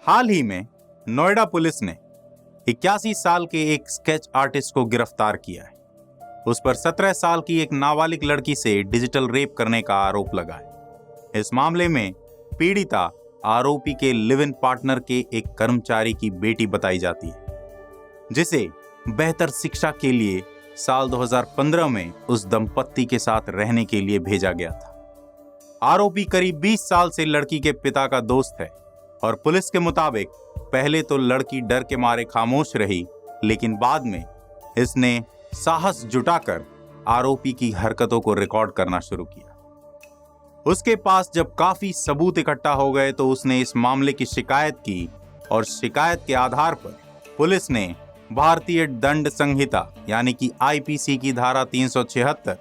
हाल ही में नोएडा पुलिस ने 81 साल के एक स्केच आर्टिस्ट को गिरफ्तार किया है। उस पर 17 साल की एक नाबालिग लड़की से डिजिटल रेप करने का आरोप लगा है। इस मामले में पीड़िता आरोपी के लिव इन पार्टनर के एक कर्मचारी की बेटी बताई जाती है, जिसे बेहतर शिक्षा के लिए साल 2015 में उस दंपत्ति के साथ रहने के लिए भेजा गया था। आरोपी करीब 20 साल से लड़की के पिता का दोस्त है और पुलिस के मुताबिक पहले तो लड़की डर के मारे खामोश रही, लेकिन बाद में इसने साहस जुटाकर आरोपी की हरकतों को रिकॉर्ड करना शुरू किया। उसके पास जब काफी सबूत इकट्ठा हो गए तो उसने इस मामले की शिकायत की और शिकायत के आधार पर पुलिस ने भारतीय दंड संहिता यानी कि आईपीसी की धारा 376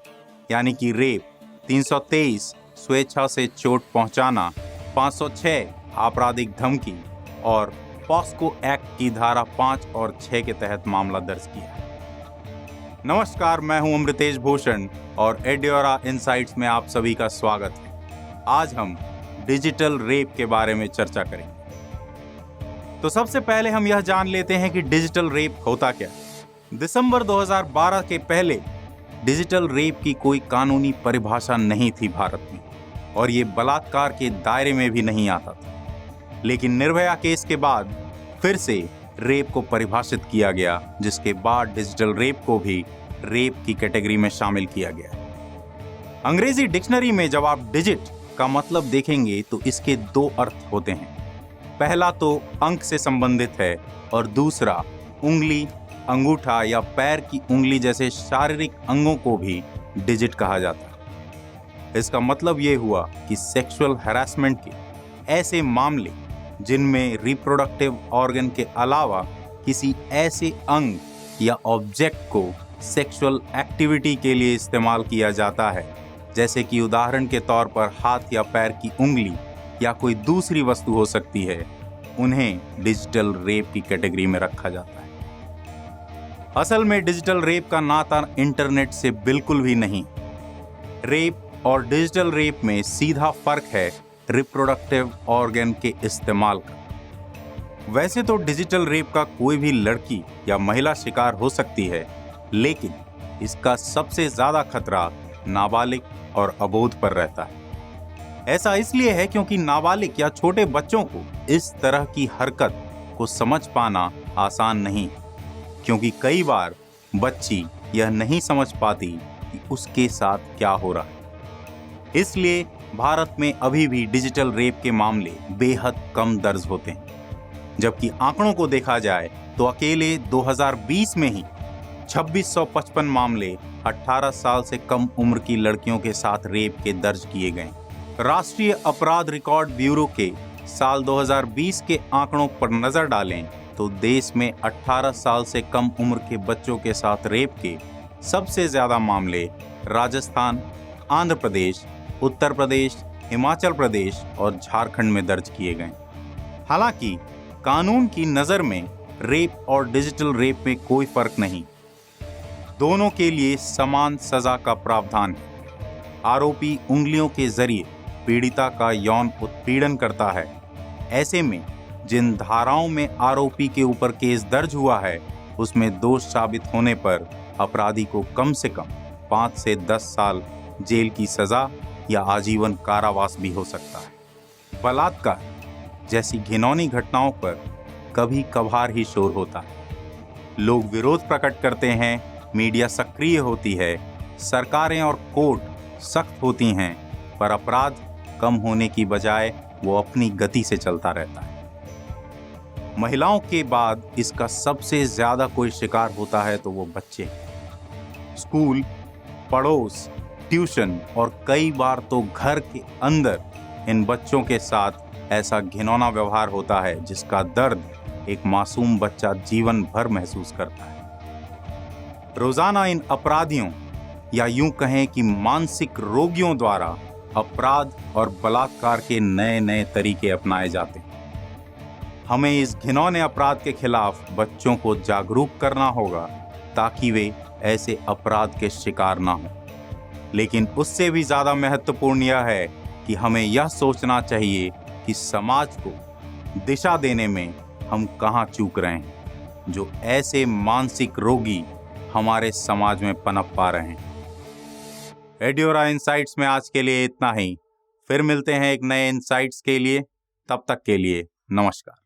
यानी कि रेप, 323 स्वेच्छा से चोट पहुंचाना, 506 आपराधिक धमकी और पॉस्को एक्ट की धारा 5 और 6 के तहत मामला दर्ज किया है। नमस्कार, मैं हूं अमृतेश भूषण और एडियोरा इनसाइट्स में आप सभी का स्वागत है। आज हम डिजिटल रेप के बारे में चर्चा करेंगे। तो सबसे पहले हम यह जान लेते हैं कि डिजिटल रेप होता क्या है। दिसंबर 2012 के पहले डिजिटल रेप की कोई कानूनी परिभाषा नहीं थी भारत में और ये बलात्कार के दायरे में भी नहीं आता था। लेकिन निर्भया केस के बाद फिर से रेप को परिभाषित किया गया, जिसके बाद डिजिटल रेप को भी रेप की कैटेगरी में शामिल किया गया। अंग्रेजी डिक्शनरी में जब आप डिजिट का मतलब देखेंगे तो इसके दो अर्थ होते हैं। पहला तो अंक से संबंधित है और दूसरा उंगली, अंगूठा या पैर की उंगली जैसे शारीरिक अंगों को भी डिजिट कहा जाता है। इसका मतलब ये हुआ कि सेक्सुअल हैरेसमेंट के ऐसे मामले जिनमें रिप्रोडक्टिव ऑर्गन के अलावा किसी ऐसे अंग या ऑब्जेक्ट को सेक्सुअल एक्टिविटी के लिए इस्तेमाल किया जाता है, जैसे कि उदाहरण के तौर पर हाथ या पैर की उंगली या कोई दूसरी वस्तु हो सकती है, उन्हें डिजिटल रेप की कैटेगरी में रखा जाता है। असल में डिजिटल रेप का नाता इंटरनेट से बिल्कुल भी नहीं। रेप और डिजिटल रेप में सीधा फर्क है रिप्रोडक्टिव ऑर्गन के इस्तेमाल का। वैसे तो डिजिटल रेप का कोई भी लड़की या महिला शिकार हो सकती है, लेकिन इसका सबसे ज्यादा खतरा नाबालिग और अबोध पर रहता है। ऐसा इसलिए है क्योंकि नाबालिग या छोटे बच्चों को इस तरह की हरकत को समझ पाना आसान नहीं, क्योंकि कई बार बच्ची यह नहीं समझ पाती कि उसके साथ क्या हो रहा है। इसलिए भारत में अभी भी डिजिटल रेप के मामले बेहद कम दर्ज होते हैं। जबकि आंकड़ों को देखा जाए तो अकेले 2020 में ही 2655 मामले 18 साल से कम उम्र की लड़कियों के साथ रेप के दर्ज किए गए। राष्ट्रीय अपराध रिकॉर्ड ब्यूरो के साल 2020 के आंकड़ों पर नजर डालें तो देश में 18 साल से कम उम्र के बच्चों के साथ रेप के सबसे ज्यादा मामले राजस्थान, आंध्र प्रदेश, उत्तर प्रदेश, हिमाचल प्रदेश और झारखंड में दर्ज किए गए। हालांकि कानून की नज़र में रेप और डिजिटल रेप में कोई फर्क नहीं, दोनों के लिए समान सजा का प्रावधान है। आरोपी उंगलियों के जरिए पीड़िता का यौन उत्पीड़न करता है। ऐसे में जिन धाराओं में आरोपी के ऊपर केस दर्ज हुआ है, उसमें दोष साबित होने पर अपराधी को कम से कम 5 से 10 साल जेल की सजा या आजीवन कारावास भी हो सकता है। बलात्कार जैसी घिनौनी घटनाओं पर कभी कभार ही शोर होता है। लोग विरोध प्रकट करते हैं, मीडिया सक्रिय होती है, सरकारें और कोर्ट सख्त होती हैं, पर अपराध कम होने की बजाय वो अपनी गति से चलता रहता है। महिलाओं के बाद इसका सबसे ज्यादा कोई शिकार होता है तो वो बच्चे। स्कूल, पड़ोस, ट्यूशन और कई बार तो घर के अंदर इन बच्चों के साथ ऐसा घिनौना व्यवहार होता है जिसका दर्द एक मासूम बच्चा जीवन भर महसूस करता है। रोजाना इन अपराधियों या यूं कहें कि मानसिक रोगियों द्वारा अपराध और बलात्कार के नए नए तरीके अपनाए जाते हैं। हमें इस घिनौने अपराध के खिलाफ बच्चों को जागरूक करना होगा ताकि वे ऐसे अपराध के शिकार ना हों। लेकिन उससे भी ज़्यादा महत्वपूर्ण यह है कि हमें यह सोचना चाहिए कि समाज को दिशा देने में हम कहाँ चूक रहे हैं, जो ऐसे मानसिक रोगी हमारे समाज में पनप पा रहे हैं। एडियोरा इनसाइट्स में आज के लिए इतना ही। फिर मिलते हैं एक नए इनसाइट्स के लिए। तब तक के लिए नमस्कार।